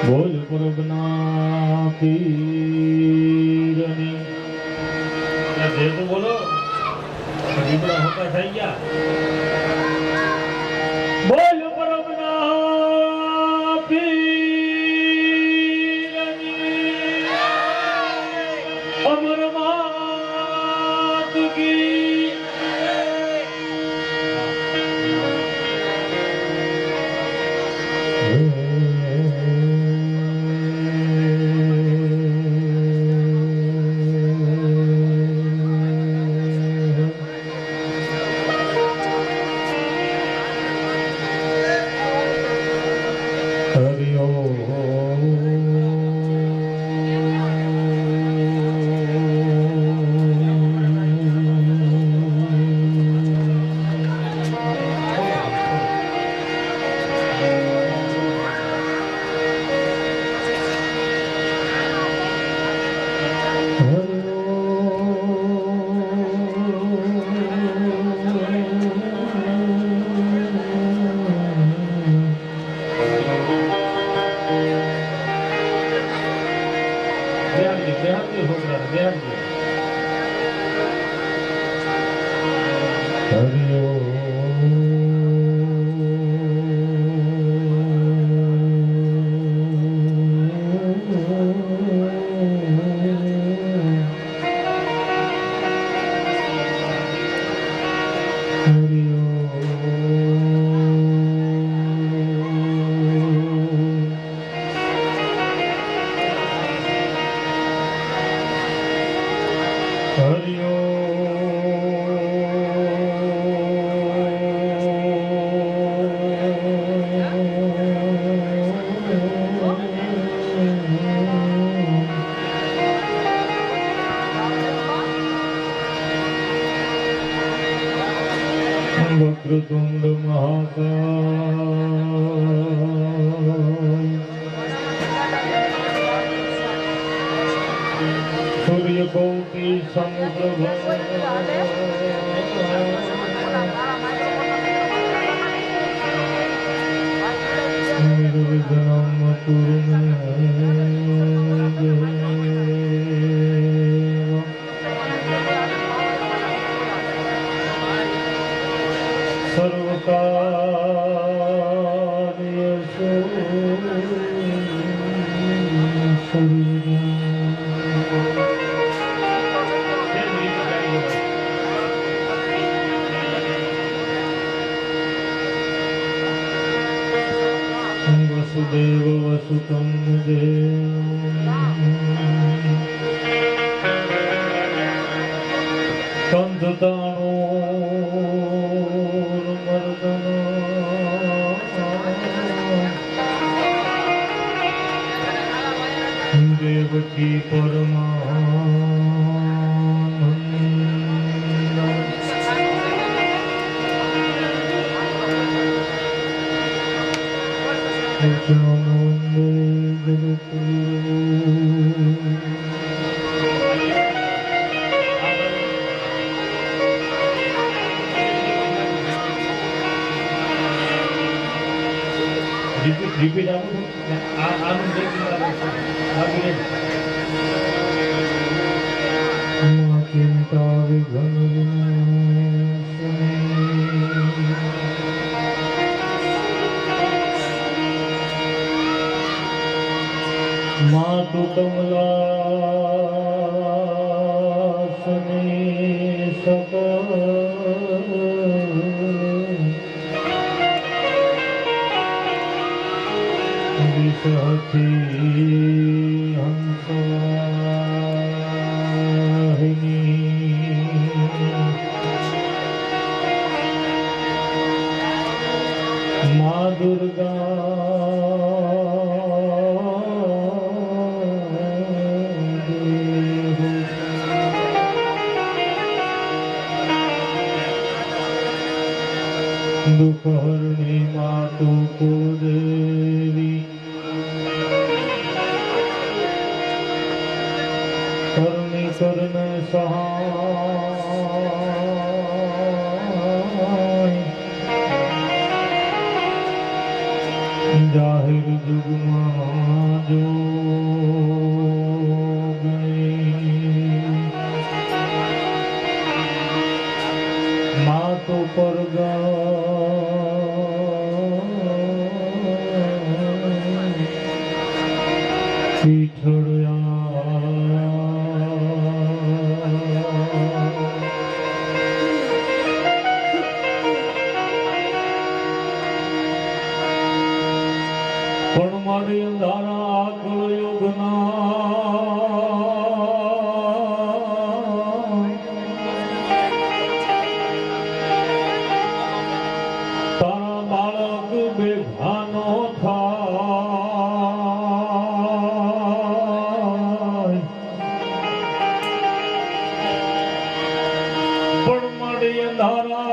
બોલ પૂર્વના પીરની જે તો બોલો દીપડા હોતા થઈ ગયા બોલ પૂર્વના પીરની અમર માત કી વક્રતુંડ મહાકાય સૂર્યકોટિ સમપ્રભ નિર્વિઘ્નમ કુરુ મે દેવ સર્વકાર્યેષુ વસુદેવ વસુતમ દેવ કંધતાણો દેવકી રિપીટ આપું આનું ચિંતા વિઘ્ન માતુ કમલાસને સક વિસહતી હંસવાહિની મા દુર્ગા દુઃખહરણી માતુ કુળદેવી કરણી કરન સહાય જાહેર જુગમાં જોગણી માતો પરગા પણ મારી અંધારા કળયુગના તારા બાળક બેભાનો થાય પણ મારી અંધારા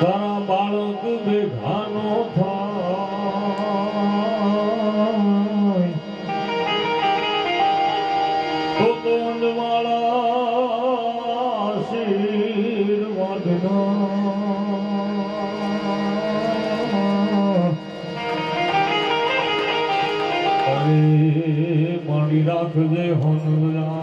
તારા બાળક બેભાનો થાય તો અંજવાળા આશીર્વાદના અરે મારી રાખજે હનુરા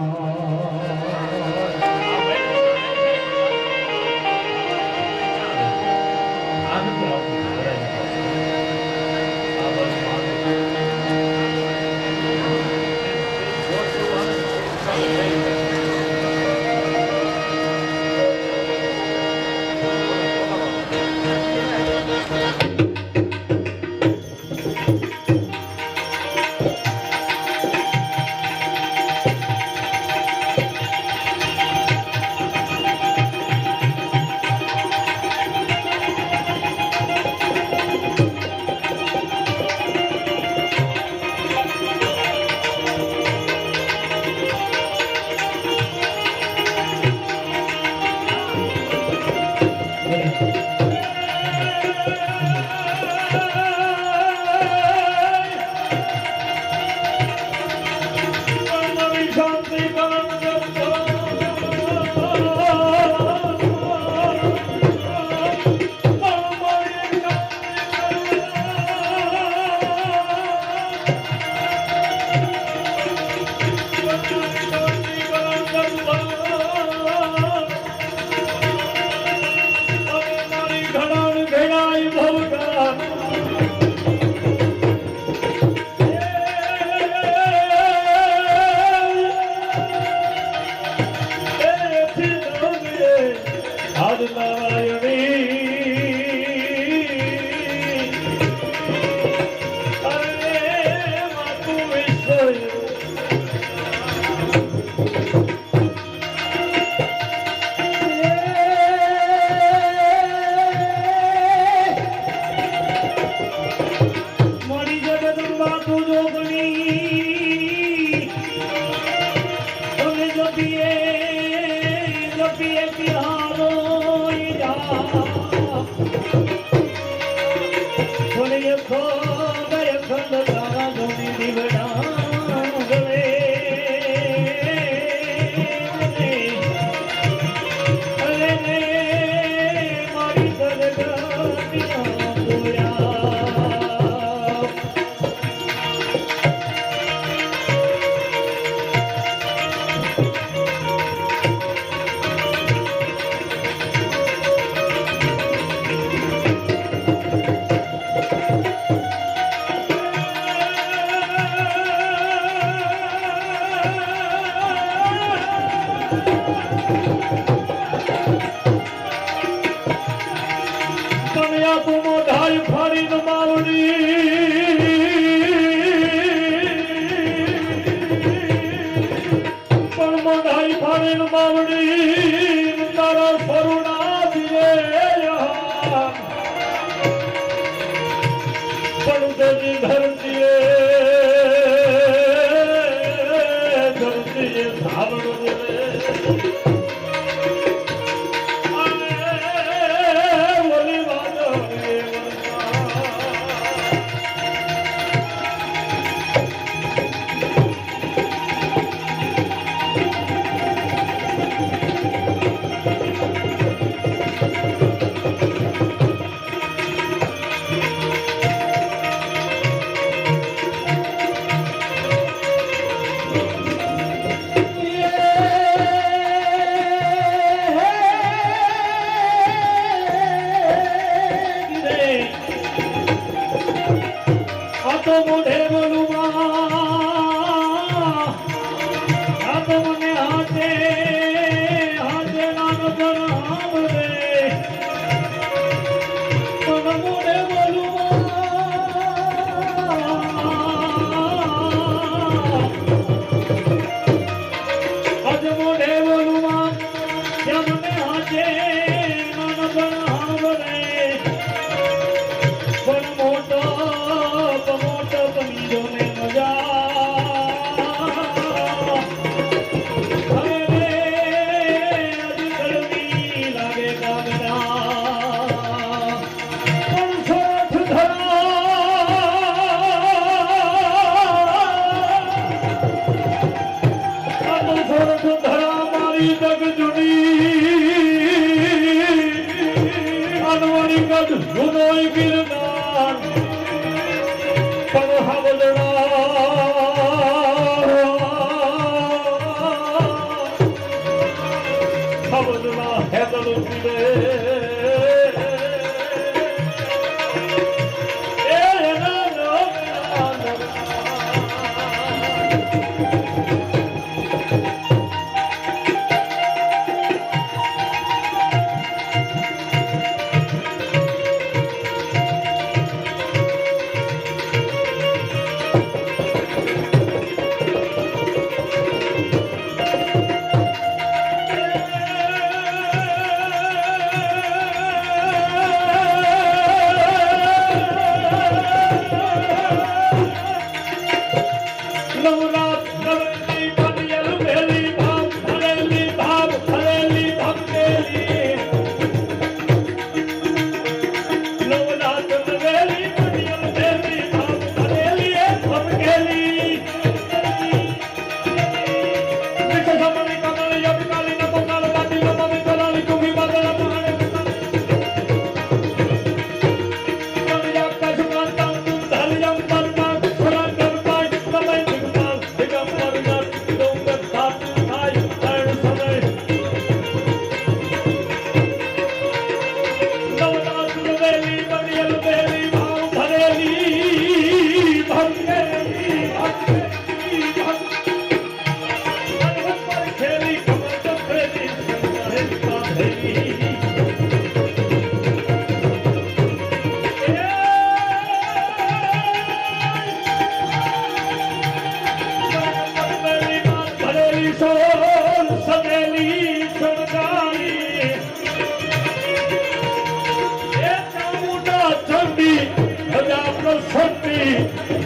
મોઢે બોલું આ તો મને હાથે હાથે નાનો જણાવ દે પણ મોઢે બોલું આજે મોઢે બોલું ત્યાં મને હાથે નાનો જણાવ દે પણ મોટો કમીજો ને મજા હવે રે હજી ગરમી લાગે ગામના પણ સોઠ ધરા મારી જગ જુડી અનવરી ગઢ જુદોય ગિરનાર પણ હવદડા હેદલ પીડે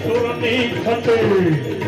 સુરની ઠંડી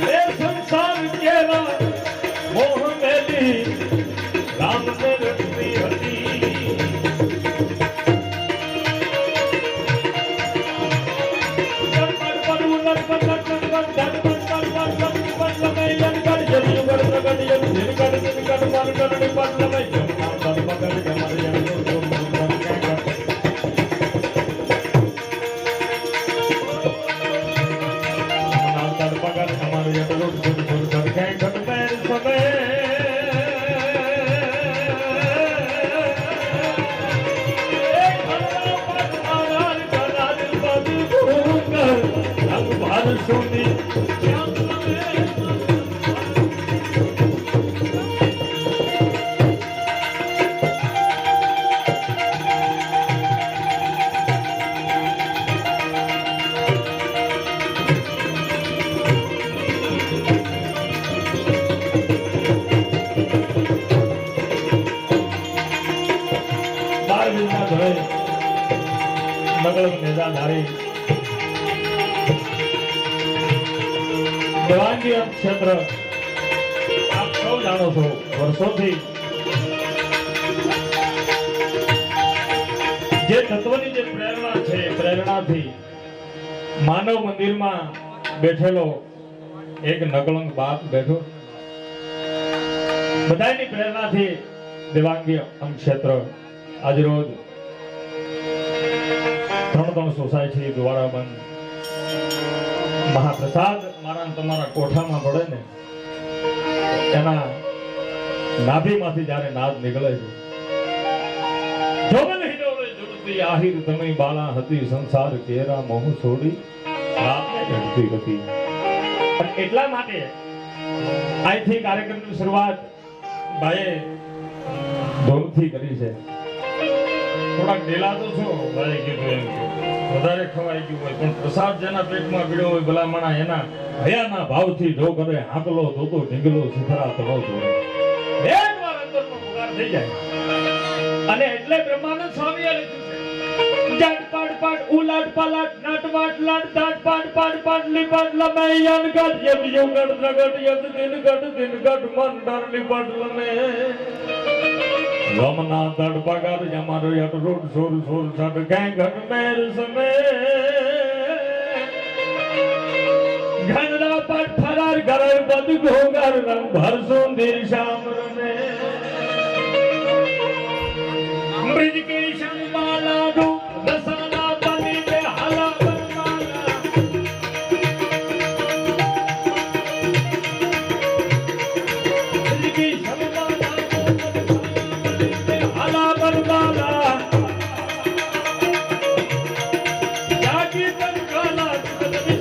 Yes, એટલો સરખે ખટમેર સમે સોની નગર મેદાધારી દેવાંગી ક્ષેત્ર આપ સૌ જાણો છો વર્ષોથી જે તત્વની જે પ્રેરણા છે પ્રેરણાથી માનવ મંદિરમાં બેઠેલો એક નકલંક બાપ બેઠો બધાની પ્રેરણાથી દેવાંગી ક્ષેત્ર આજ રોજ ત્રણ સોસાયટી દ્વારા બંધ મહાપ્રસાદ મારા તમારા કોઠામાં પડે ને એના નાભીમાંથી જ્યારે નાદ નીકળે છે જોવન હિડોળે જુડતી આહિર તમે બાળા હતી સંસાર કેરા મોહ છોડી રાતને ઘડતી હતી પણ એટલા માટે આજથી કાર્યક્રમની શરૂઆત ભાઈએ ધોરથી કરી છે થોડાક ઢીલા તો છો ભાઈ કીધું એમ વધારે ખવાઈ ગયું હોય પણ પ્રસાદ જેના પેટમાં પીડ્યો હોય ભલામણા એના હયાના ભાવથી જો કરે હાકલો ધોતો ઢીંગલો સુથરા તળો જોડે એકવાર અંદરનો પુકાર થઈ જાય અને એટલે બ્રહ્માનંદ સ્વામીએ લીધું છે જાટ પાડ પાડ ઉલાટ પાલાટ નાટ વાટ લાટ દાટ પાડ પાડ પાડ લીપાટ લમે યન ગટ યમ યમ ગટ દ્રગટ યદ દિન ગટ મન ડર લીપાટ લમે રમના તડ પગાર જમારો યટ રોડ સોર સોર સડ ગાય ઘટ મેર સમે ઘનડા પટ ફરાર કરે બદ ઘોગર રંગ ભરસો દીર શામ રમે બ્રિજ કે શંબાલા ડો દસાના બની બે હાલા બરમાલા બ્રિજ કે શંબાલા જાગી તન કાલા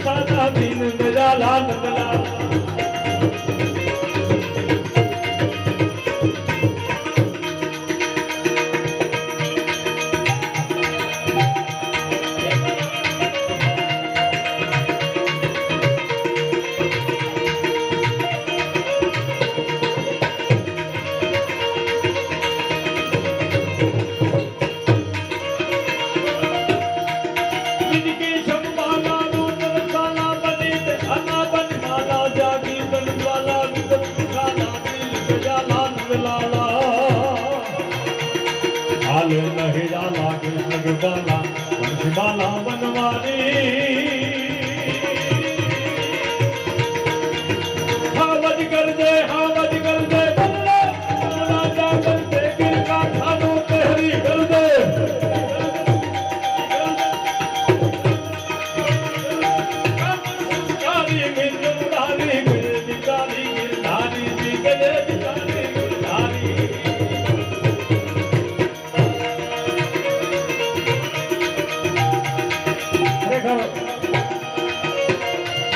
સાદા દિન મેરા લાલ કલા हाले नहीं जाला कृष्ण बाला वंश बाला बनवारी हावज कर दे बल्ला राजा कर दे गिर का खानो तेरी कर दे संस्कारी मिर्जारी गिरधारी गिरधारी जी गले गिरधारी गिरधारी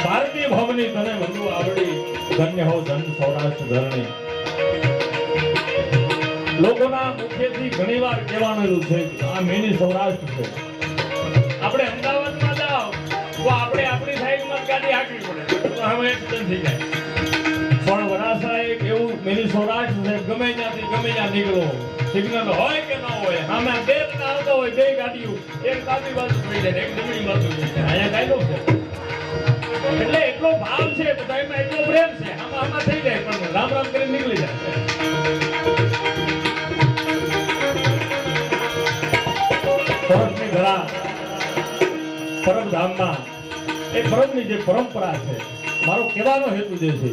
ભારતીય ભવની તને વધુ આવડી ધન્ય હો ધન સૌરાષ્ટ્ર ધરણી લોકોના મુખેથી ઘણીવાર કહેવાનું છે આ મિની સૌરાષ્ટ્ર છે આપણે અમદાવાદમાં જાઓ તો આપણે આપણી સાઈડમાં ગાડી હાંકવી પડે તો હવે એક્સિડન્ટ થઈ જાય પણ વરાસા એક એવું મિની સૌરાષ્ટ્ર છે ગમે ત્યાં નીકળો સિગ્નલ હોય કે ન હોય આમે બે જણા આવતા હોય બે ગાડીઓ એક ડાબી બાજુ પડી જાય એક જમણી બાજુ પડી જાય અહીંયા ડાયલોગ છે એટલે એટલો ભાવ છે બધામાં એટલો પ્રેમ છે આમાં થઈ જાય પણ રામ રામ કરીને નીકળી જાય પરમની ધરા પરમધામમાં એ પરમની જે પરંપરા છે મારો કહેવાનો હેતુ જે છે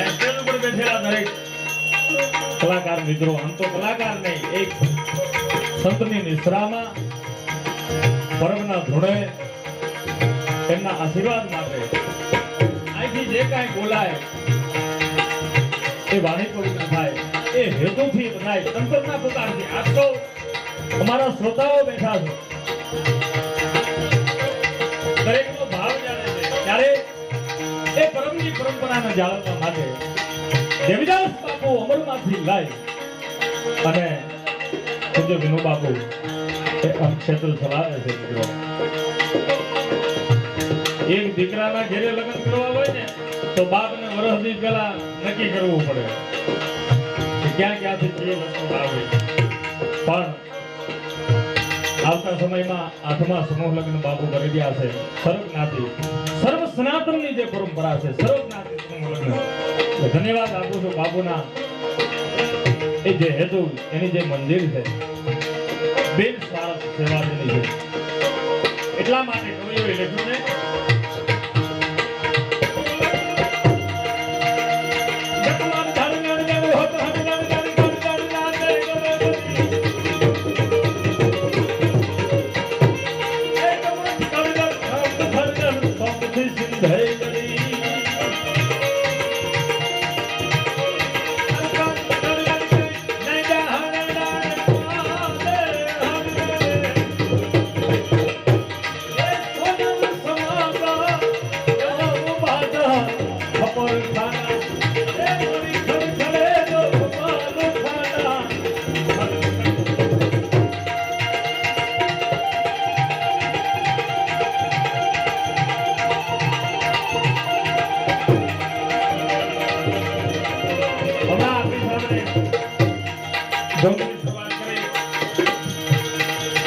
સ્ટેજ ઉપર બેઠેલા દરેક કલાકાર મિત્રો આમ તો કલાકાર નહીં એક સંતની નિશ્રામાં પરમના ધૂણે એમના આશીર્વાદ માટે કાંઈ બોલાય એ વાણી પવિત્ર થાય એ હેતુથી થાય અંતરના પ્રકારથી. આજ તો અમારા શ્રોતાઓ બેઠા છે, દરેકનો ભાવ જાણે છે, ત્યારે એ પરમની પરંપરાને જાળવવા માટે દેવીદાસ બાપુ અમરમાંથી લાઈ અને પૂજ્ય વિનુ બાપુ એ ક્ષેત્ર ચલાવે છે. મિત્રો, એક દીકરાના ઘેરે લગ્ન કરવા હોય ને તો બાપને વર્ષથી પહેલા નક્કી કરવું પડે કે ક્યાંથી જે વસ્તુ આવે. પણ આવતા સમયમાં 8મા સમૂહ લગ્ન બાપુ કરી રહ્યા છે. સર્વજ્ઞાતિ સર્વ સનાતનની જે પરંપરા છે, સર્વજ્ઞાતિ સમૂહ લગ્ન. ધન્યવાદ આપું છું બાપુના એ જે હેતુ, એની જે મંદિર છે, બેન સ્વાર્થ સેવાની છે. એટલા માટે કવિઓએ લખ્યું છે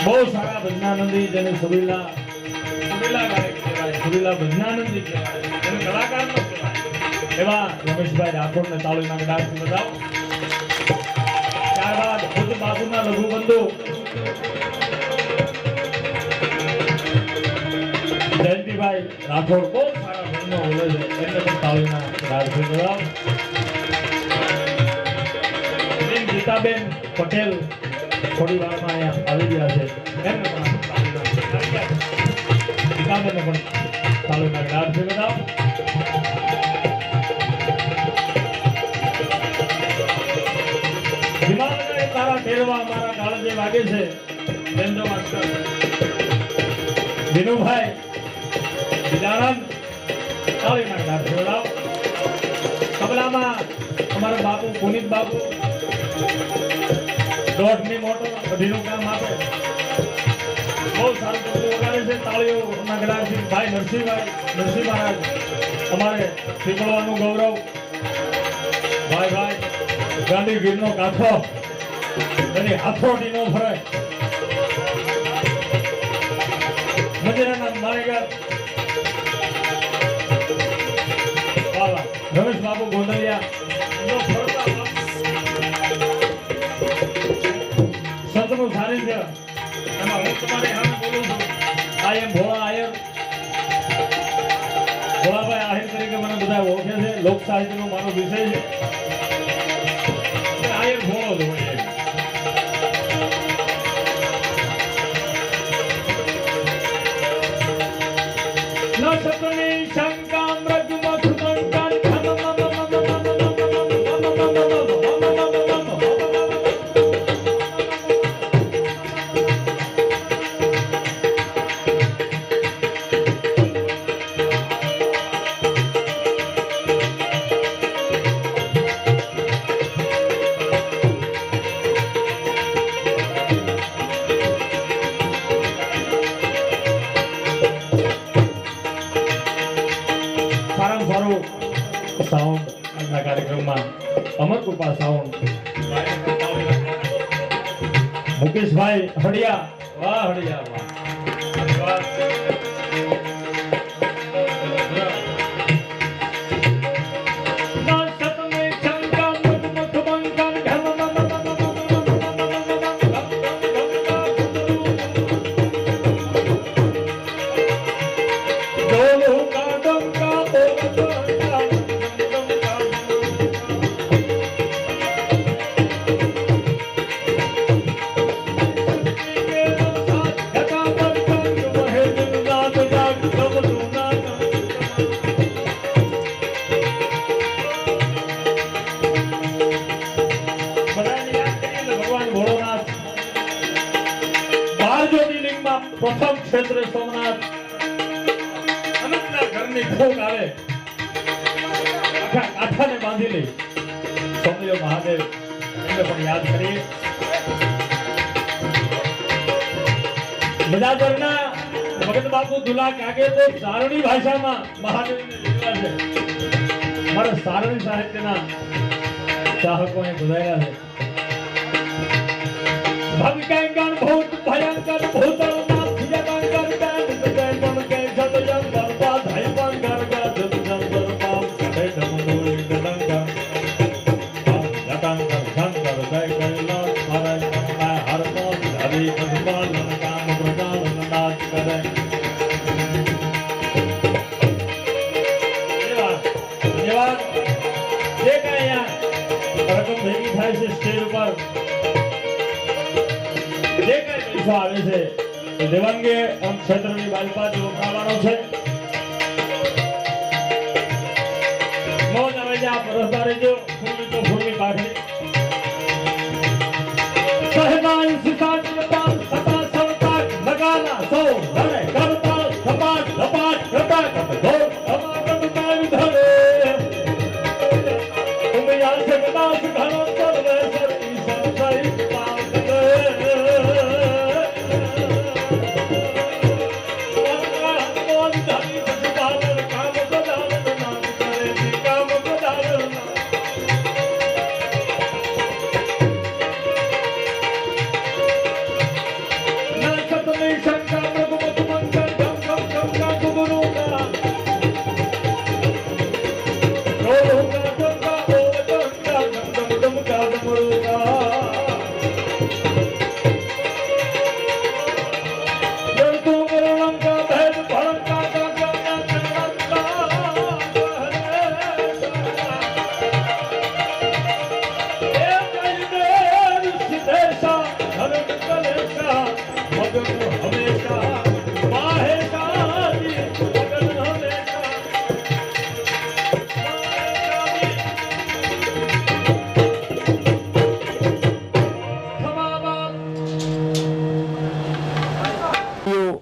બહુ સારા ભજનાનંદી, જેને સુરીલા ગાયક કહેવાય, સુરીલા ભજનાનંદી કહેવાય, જેને કલાકાર નો કહેવાય, એવા રમેશભાઈ રાઠોડને તાળીના ગડાથી બતાવો. ત્યારબાદ ખુદ બાપુના લઘુ બંધુ જયંતિભાઈ રાઠોડ બહુ સારા ભજનો બોલે છે, એમને પણ તાળીના ગડાથી બતાવો. ગીતાબેન પટેલ થોડી વારમાં અહીંયા આવી ગયા છે, એમને પણ ગીતાબેનને પણ તાલુના ગડાથી બતાવો. દિમાગને તારા ટેરવા મારા ગાળ જે વાગે છે, બેન્જો માસ્ટર વિનુભાઈ બિદાનંદ તાળીના ગડાથી બતાવો. તબલામાં અમારા બાપુ પુનિત બાપુ દોઢની મોટો અઢીનું કામ આપે, બહુ સારું તબલું વગાડે છે. તાળીઓ નગડાથી ભાઈ નરસિંહ મહારાજ, અમારે પીપળવાનું ગૌરવ ભાઈ ગાંધીગીરનો કાંઠો, એની હાથોટી નો ફરે, મજરાના માળીગર વાલા રમેશ બાબુ ગોંદલિયા સંતનું સાનિધ્ય, એમાં હું તમારી સામે બોલું છું. આઈ એમ ભોળા આયર, ભોળાભાઈ આહિર તરીકે મને બધા ઓળખે છે. લોક સાહિત્યનો મારો વિષય છે, આયર ભોળો જ હોય. ન શકની શંકા મૃગમથ મંકન સાઉન્ડ આજના કાર્યક્રમમાં અમરકૃપા સાઉન્ડ મુકેશભાઈ હડિયા, વાહ હડિયા વાહ. Kata આખા કાંઠાને બાંધી લઈ સોમદેવ મહાદેવ એમને પણ યાદ કરીએ. બજાદરના ભગત બાપુ દુલા કાગે તો સારણી ભાષામાં મહાદેવને લીધા છે. મારા સારણી સાહિત્યના ચાહકોએ બધાયા છે. ભવિકાંગણ ભૂત ભયંકર ભૂતળ માં ભિજકાંગર કાંડ જય પણ કે જત જંગર બાદ હૈ બંગર ગદ જંગર પાપ હે ડમડોળી ડંગર જટાંગર જંગર જય કૈલાસ હરે હર પાપ હરે ભગવાન કામ પ્રજાન નાચ કરે. ધન્યવાદ. જે કાંઈ રકમ ભેગી થાય છે સ્ટેજ ઉપર જે કઈ પૈસા આવે છે એ દેવાંગે ક્ષેત્રની બાજપાત વપરાવાનો છે. મોજ આવે છે આપ રસ્તા રહેજો. ફૂલની તો ફૂલની પાઘડી સહેમાન સિતાટ પાસ સતા સવતાટ નગાના સૌ ધરે કરતા સપાટ સપાટ કરતા કરતા ધોર અમાકત તારી ધરે તુમે યાદ છે કદાચ ઘણો સર્વે સરી સંસારી પાસ દે.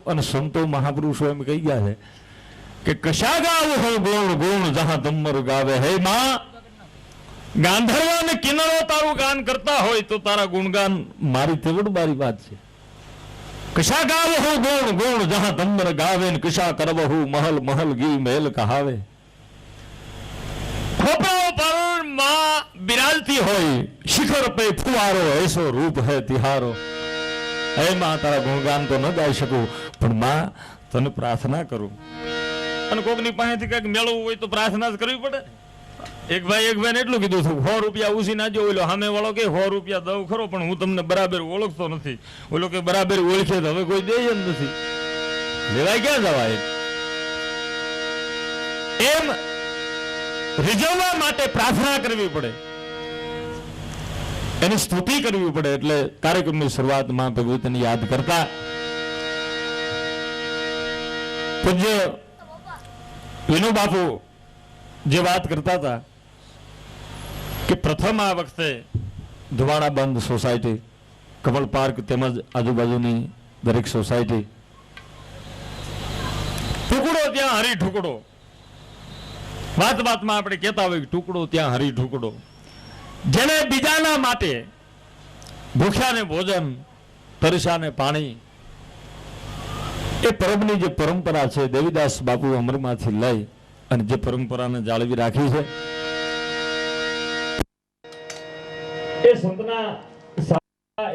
અને સંતો મહાપુરુષો એમ કહી ગયા છે કે કશા ગાવ હો ગુણ ગુણ જહાં તમર ગાવે. હે માં ગાંધર્વ અને કિન્નરો તારું ગાન કરતા હોય તો તારા ગુણગાન મારી તેવડ બારી વાત છે. કશા ગાવ હો ગુણ ગુણ જહાં તમર ગાવે ને કશા કરબહુ મહલ મહલ ગી મહેલ કહાવે. ખોપરા પર માં બિરાજતી હોય શિખર પે ફુવારો એસો રૂપ હે તિહારો. હે માં તારા ગુણગાન તો ન ગાઈ શકું પણ માં તને પ્રાર્થના કરું. અને કોકની પાસેથી કઈક મેળવવું હોય તો પ્રાર્થના જ કરવી પડે. એક ભાઈ એટલું કીધું હતું 100 રૂપિયા ઉસી નાજો. ઓલો સામે વાળો કે 100 રૂપિયા દઉં ખરો પણ હું તમને બરાબર ઓળખતો નથી. ઓલો કે બરાબર ઓળખે તો હવે કોઈ દે જ નથી. લેવાય ક્યાં જવાય? એમ રીઝવવા માટે પ્રાર્થના કરવી પડે, એની સ્તુતિ કરવી પડે. એટલે કાર્યક્રમની શરૂઆતમાં ભગવતીને યાદ કરતા પૂજ્ય વિનુ બાપુ જે વાત કરતા હતા કે પ્રથમ આ વખતે ધુવાણા બંધ સોસાયટી, કમલ પાર્ક તેમજ આજુબાજુની દરેક સોસાયટી ટુકડો ત્યાં હરી ઠુકડો. વાત વાતમાં આપણે કહેતા હોય ટુકડો ત્યાં હરી ઠુકડો. જેને બીજાના માટે ભૂખ્યાને ભોજન, તરસ્યાને પાણી, એ પરમની જે પરંપરા છે દેવીદાસ બાપુ અમરમાંથી લઈ અને જે પરંપરાને જાળવી રાખી છે એ સંતના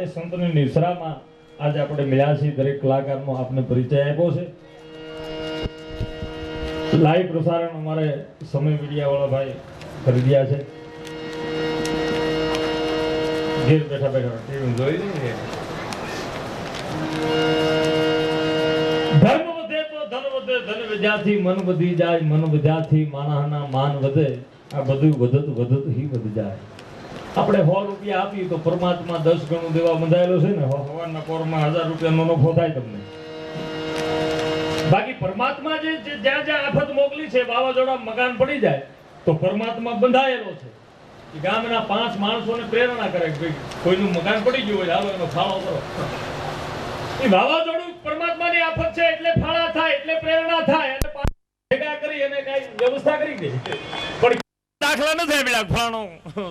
એ સંતની નિસરામાં આજે આપણે મળ્યા છીએ. દરેક કલાકારનો આપને પરિચય આપ્યો છે. લાઈવ પ્રસારણ અમારે સમય મીડિયા વાળા ભાઈ કરી રહ્યા છે. ઘેર બેઠા બેઠા ટીવી જોઈ લઈએ. ધર્મ વધે તો ધન વધે, ધન વધ્યાથી મન વધી જાય, મન વધ્યાથી માણસના માન વધે. આ બધું વધત વધત હી વધી જાય. આપણે 100 રૂપિયા આપી તો પરમાત્મા 10 ગણું દેવા બંધાયેલો છે ને. હવાના કોરમાં 1000 રૂપિયાનો નફો થાય તમને. બાકી પરમાત્મા જે જ્યાં જ્યાં આફત મોકલી છે, વાવાઝોડા મકાન પડી જાય તો પરમાત્મા બંધાયેલો છે. ગામના 5 માણસોને પ્રેરણા કરે કે કોઈનું મકાન પડી ગયું હોય હાલો એનો ફાળો કરો. એ વાવાઝોડું પરમાત્માની આફત છે એટલે ફાળા થાય, એટલે પ્રેરણા થાય, એટલે ભેગા કરી અને કઈ વ્યવસ્થા કરી દે. પણ મળ્યા ફલાણો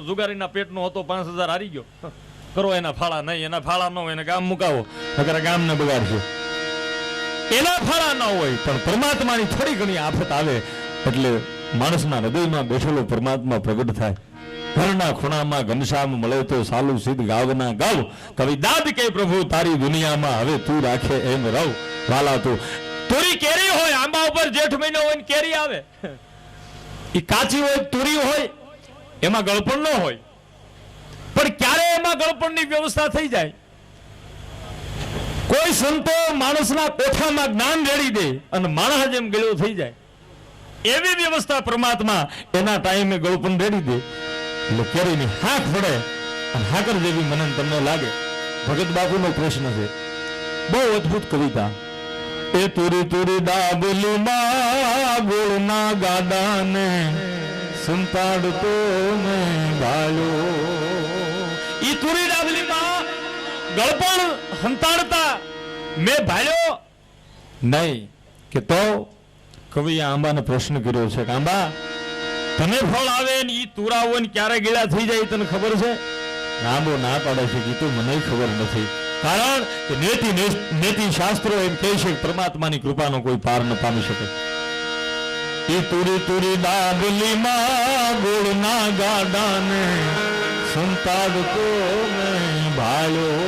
જુગારીના પેટનો હતો 5000 હારી ગયો, કરો એના ફાળા. નહીં, એના ફાળા ન હોય એને ગામ મુકાવો, નકર ગામને બગાડશે. એના ફાળા ન હોય પણ પરમાત્માની થોડી ઘણી આફત આવે એટલે માણસના હૃદયમાં બેઠેલો પરમાત્મા પ્રગટ થાય. ઘરના ખૂણામાં ઘનશ્યામ મળે તો સાલું સિદ્ધ ગાવના ગાવ, કવિ દાદ કે પ્રભુ તારી દુનિયામાં હવે તું રાખે એમ રવ. વાલા તું તુરી કેરી હોય, આંબા ઉપર જેઠ મહિનો હોય ને કેરી આવે, એ કાચી હોય તુરી હોય એમાં ગળપણ ન હોય, પણ ક્યારે એમાં ગળપણની વ્યવસ્થા થઈ જાય. કોઈ સંતો માણસના કોઠામાં જ્ઞાન રેડી દે અને માણસ જેમ ગળ્યો થઈ જાય, એવી વ્યવસ્થા પરમાત્મા એના ટાઈમે ગળપણ રેડી દે એટલે કેરીની હાથ પડે અને હાકર જેવી મને તમને લાગે. ભગત બાપુનો પ્રશ્ન છે, બહુ અદ્ભુત કવિતા. એ તુરી તુરી ડાબલીમાં ગોળના ગાડાને સંતાડતો મેં ગાળ્યો. ઈ તુરી ડાબલીમાં ગળપણ સંતાડતા મેં ભાળ્યો નહીં. કે તો કવિએ આંબાને પ્રશ્ન કર્યો છે કે આંબા તને ફળ આવે ને ઈ તુરાઓ ને ક્યારે ગીલા થઈ જાય તને ખબર છે? આંબો ના પાડે છે કે મને ખબર નથી. કારણ કે નેતિ શાસ્ત્રો એમ કહે છે કે પરમાત્માની કૃપાનો કોઈ પાર ન પામી શકે. ઈ તુરી તુરી ડાબલીમાં ગોળના ગાડાને સંતાડતો મેં ભાળ્યો.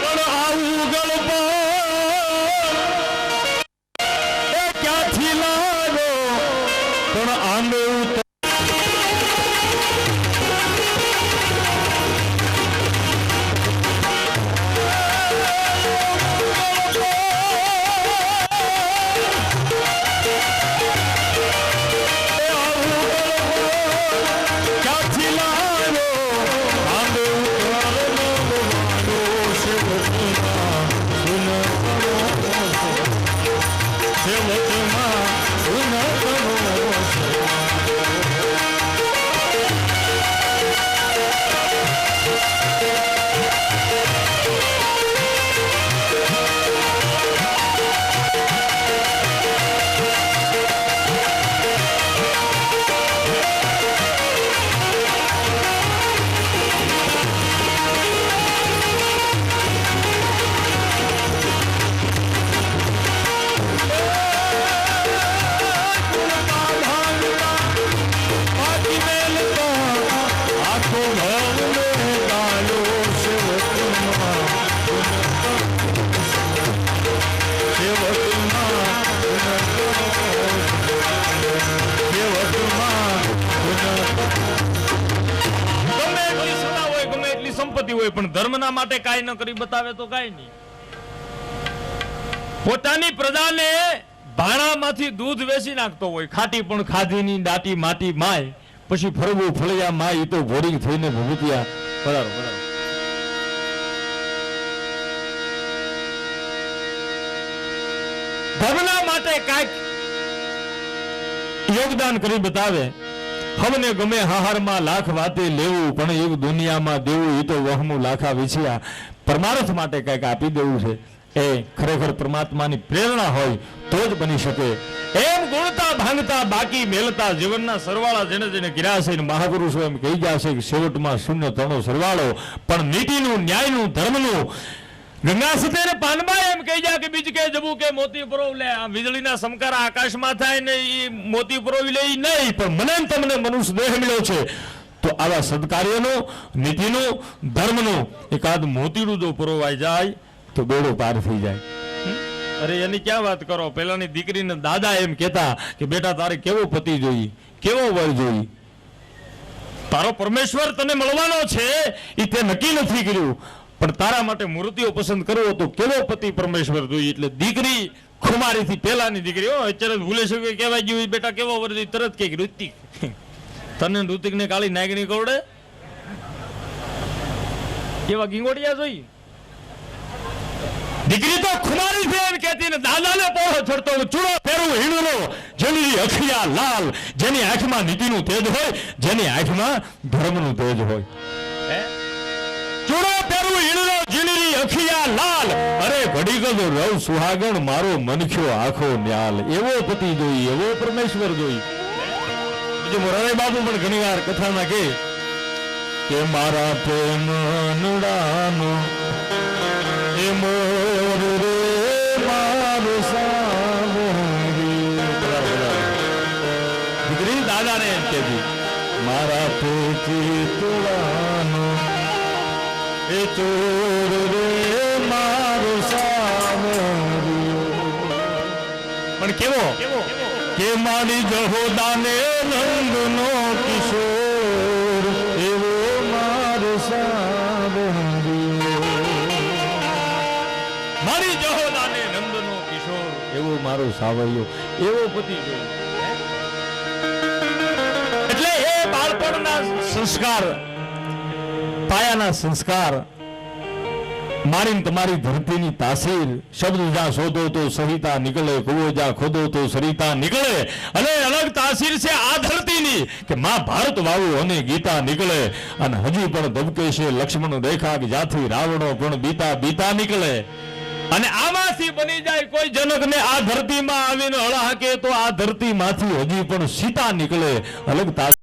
પણ આવું ગળપણ એ ક્યાંથી લાવ્યો? પણ આંબે હોય પણ ધર્મના માટે કાંઈ ન કરી બતાવે તો કાંઈ નહીં. પોતાની પ્રજાને ભાણામાંથી દૂધ વેચી નાખતો હોય, ખાટી પણ ખાધીની દાટી માટી માય, પછી ફરવું ફળિયા માય, તો બોરિંગ થઈને ભૂતિયા. બરાબર બરાબર. ધર્મના માટે કાંઈક યોગદાન કરી બતાવે. હમને ગમે હાહારમાં લાખ વાતે લેવું, પણ એવું દુનિયામાં દેવું એ તો વહમું લાખા વિછ્યા. પરમાર્થ માટે કંઈક આપી દેવું છે, એ ખરેખર પરમાત્માની પ્રેરણા હોય તો જ બની શકે. એમ ગુણતા ભાંગતા બાકી મેલતા જીવનના સરવાળા જેને જેને કર્યા છે, મહાપુરુષો એમ કહી ગયા છે કે છેવટમાં શૂન્ય તણો સરવાળો. પણ નીતિનું, ન્યાયનું, ધર્મનું ગંગા સતેને પાનબાઈ એમ કહી જાય કે બીજ કે જબુ કે મોતી પરોવ લે. આ વીજળીના સમકારા આકાશમાં થાય ને એ મોતી પરોવી લે નહીં, પણ મને તમને મનુષ્ય દેહ મળ્યો છે તો આવા સદકાર્યનું, નીતિનું, ધર્મનું એકાદ મોતીડું જો પરોવાઈ જાય તો બેડો પાર થઈ જાય. અરે એની ક્યાં વાત કરો. પેલાની દીકરીને દાદા એમ કહેતા કે બેટા તારે કેવો પતિ જોઈએ, કેવો વર જોઈએ. તારો પરમેશ્વર તને મળવાનો છે એ તે નક્કી નથી કર્યું, પણ તારા માટે મૂર્તિઓ પસંદ કરવો તો કેવો પતિ પરમેશ્વર જોઈએ. એટલે દીકરી ખુમારીથી પેલાની દીકરી અત્યારે ભૂલે છે કહેવાય ગયું બેટા કેવો વર જોઈએ, તરત કે ઋતિક. તને ઋતિક ને કાળી નાગણી કવડે કેવા ગીંગોડિયા જોઈ. દીકરી તો ખુમારી છે એમ કહેતી ને દાદાને પોહો છોડતો ચૂડો પહેરવું હીણનો, જેની અખિયા લાલ, જેની આંખમાં નીતિનું તેજ હોય, જેની આંખમાં ધર્મનું તેજ હોય. ચૂડો પહેરવું હીણનો, જેની અખિયા લાલ, અરે ઘડી ગયો રવ સુહાગણ, મારો મનખ્યો આખો ન્યાલ. એવો પતિ જોઈ, એવો પરમેશ્વર જોઈ. પછી મોરારી બાપુ પણ ઘણી વાર કથામાં કહે કે મારા પ્રેમ નુડાનો એ મોર રે મારો સાવરી. દીકરી દાદાને એમ કહેતી મારા પેચી તુડાનો એ ચોર રે મારો સાવરી. પણ કેવો કે મારી જહોદાને નંદનો કિશોર એવો મારો સાવરિયો. મારી જહોદાને નંદનો કિશોર એવો મારો સાવરિયો એવો પતિ જોયો. એટલે એ બાળપણના સંસ્કાર, પાયાના સંસ્કાર મારીને તમારી ધરતીની તાસીર, શબ્દ જ્યાં શોધો તો સરિતા નીકળે, કુવો જ્યાં ખોદો તો સરિતા નીકળે. અને અલગ તાસીર છે આ ધરતીની કે માં ભારત વાવું અને ગીતા નીકળે. અને હજી પણ ધબકે છે લક્ષ્મણ રેખા કે જ્યાંથી રાવણો પણ બીતા બીતા નીકળે. અને આમાંથી બની જાય કોઈ જનકને આ ધરતીમાં આવીને હળાકે તો આ ધરતીમાંથી હજી પણ સીતા નીકળે. અલગ તાસીર